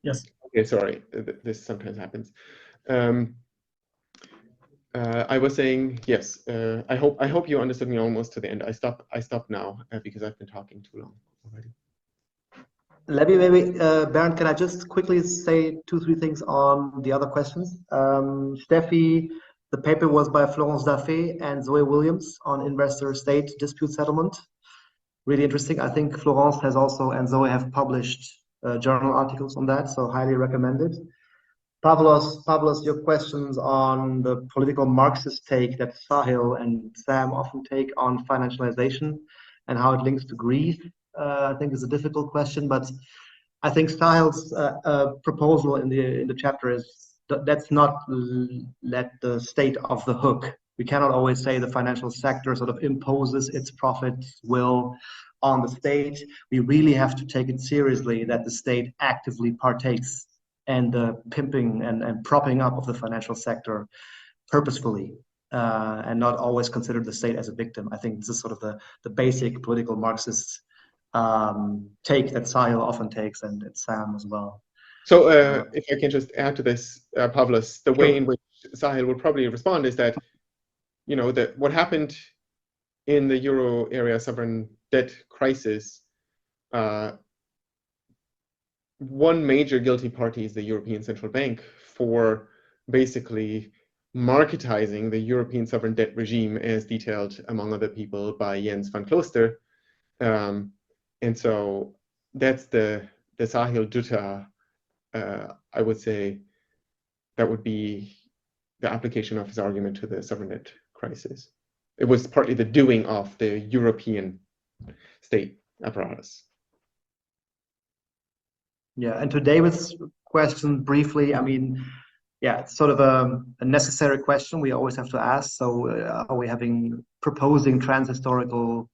Yes. Okay, sorry. This sometimes happens. I was saying yes. I hope you understood me almost to the end. I stop now because I've been talking too long already. Let me maybe, Bernd, can I just quickly say 2-3 things on the other questions? Steffi, the paper was by Florence Daffé and Zoe Williams on investor-state dispute settlement. Really interesting. I think Florence has also, and Zoe have published journal articles on that, so highly recommended. Pavlos, your questions on the political Marxist take that Sahil and Sam often take on financialization and how it links to Greece, I think is a difficult question, but I think Sahil's proposal in the chapter is let's not let the state off the hook. We cannot always say the financial sector sort of imposes its profits will on the state. We really have to take it seriously that the state actively partakes and the pimping and propping up of the financial sector purposefully, and not always consider the state as a victim. I think this is sort of the basic political Marxist take that Sahil often takes, and it's Sam as well. So if I can just add to this, Pavlos, the way in which Sahil would probably respond is that, that what happened in the euro area sovereign debt crisis one major guilty party is the European Central Bank for basically marketizing the European sovereign debt regime as detailed, among other people, by Jens van Klooster. And so that's the Sahil Dutta, I would say, that would be the application of his argument to the sovereign debt crisis. It was partly the doing of the European state apparatus. Yeah, and to David's question briefly, I mean, yeah, it's sort of a necessary question we always have to ask. So are we proposing transhistorical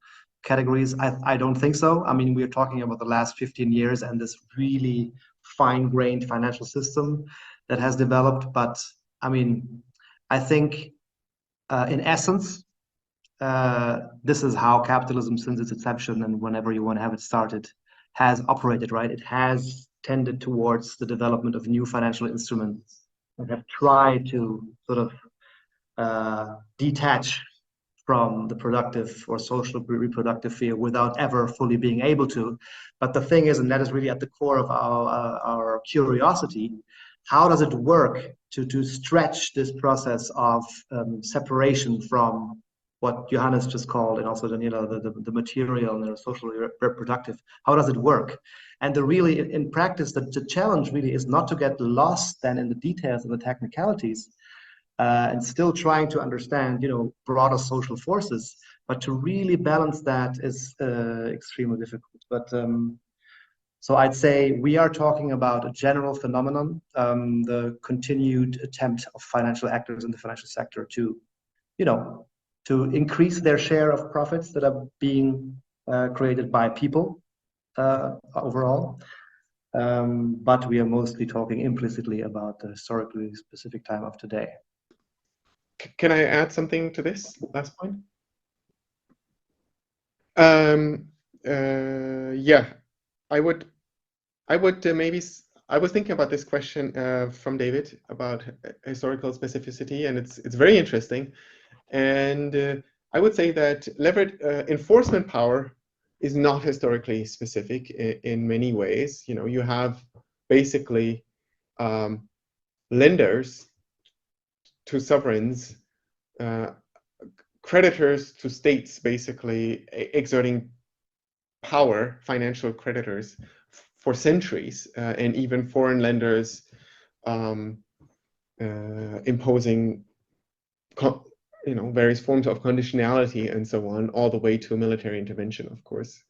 categories? I don't think so. I mean, we're talking about the last 15 years and this really fine-grained financial system that has developed. But I mean, I think in essence, this is how capitalism since its inception and whenever you want to have it started has operated, right? It has tended towards the development of new financial instruments and have tried to sort of detach from the productive or social reproductive field without ever fully being able to. But the thing is, and that is really at the core of our curiosity, how does it work to stretch this process of separation from what Johannes just called, and also Daniela, the material and the social reproductive? How does it work? And in practice, the challenge really is not to get lost then in the details and the technicalities, and still trying to understand, broader social forces, but to really balance that is extremely difficult. But so I'd say we are talking about a general phenomenon, the continued attempt of financial actors in the financial sector to increase their share of profits that are being created by people overall. But we are mostly talking implicitly about the historically specific time of today. Can I add something to this last point? Yeah, I would maybe, I was thinking about this question from David about historical specificity, and it's very interesting. And I would say that leverage enforcement power is not historically specific in many ways. You have basically lenders to sovereigns, creditors to states, basically exerting power, financial creditors, for centuries, and even foreign lenders imposing various forms of conditionality and so on, all the way to military intervention, of course.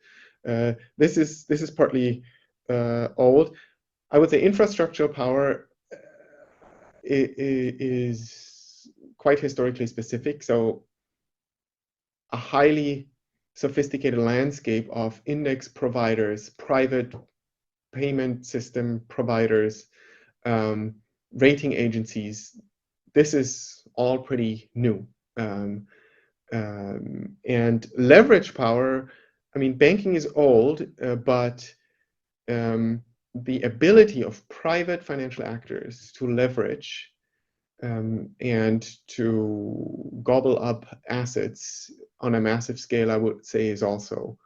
This is partly old. I would say infrastructural power is quite historically specific. So a highly sophisticated landscape of index providers, private payment system providers, rating agencies, this is all pretty new. And leverage power, I mean, banking is old, but the ability of private financial actors to leverage and to gobble up assets on a massive scale, I would say, is also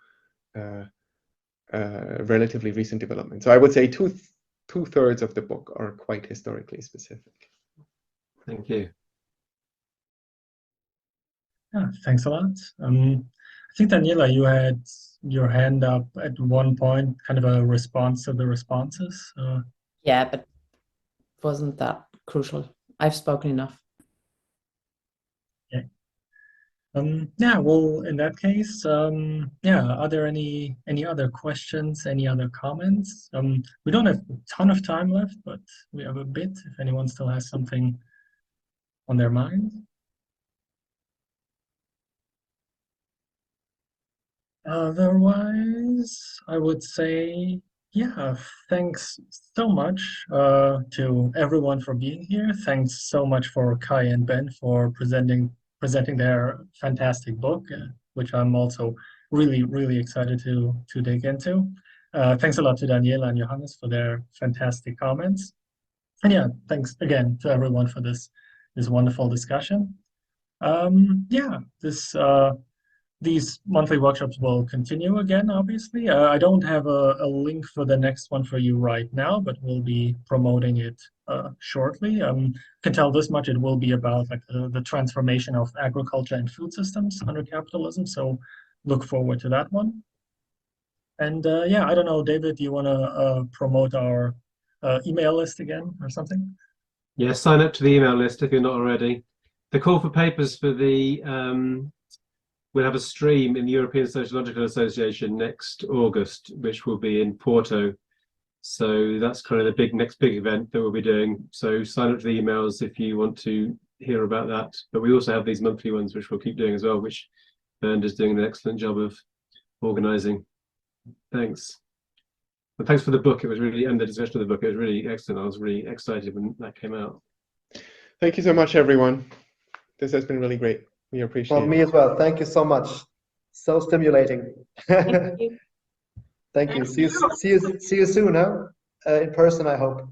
relatively recent development. So I would say two-thirds of the book are quite historically specific. Thank you. Yeah, thanks a lot. I think, Daniela, you had your hand up at one point, kind of a response to the responses. Yeah, but wasn't that crucial. I've spoken enough. Okay. Yeah, well, in that case, yeah, are there any other questions, any other comments? We don't have a ton of time left, but we have a bit, if anyone still has something on their mind. Otherwise, I would say, yeah, thanks so much to everyone for being here. Thanks so much for Kai and Ben for presenting their fantastic book, which I'm also really excited to dig into. Thanks a lot to Daniela and Johannes for their fantastic comments. And yeah, thanks again to everyone for this wonderful discussion. Yeah, this these monthly workshops will continue again, obviously. I don't have a link for the next one for you right now, but we'll be promoting it shortly. Can tell this much, it will be about like the transformation of agriculture and food systems under capitalism. So look forward to that one. And yeah, I don't know, David, do you want to promote our email list again or something? Yeah, sign up to the email list if you're not already. The call for papers for the we'll have a stream in the European Sociological Association next August, which will be in Porto. So that's kind of the next big event that we'll be doing. So sign up to the emails if you want to hear about that. But we also have these monthly ones, which we'll keep doing as well, which Bernd is doing an excellent job of organizing. Thanks. And thanks for the book. It was really, and the discussion of the book, it was really excellent. I was really excited when that came out. Thank you so much, everyone. This has been really great. We appreciate it. From me as well. Thank you so much. So stimulating. Thank you. Thank you. See you soon, huh? In person, I hope.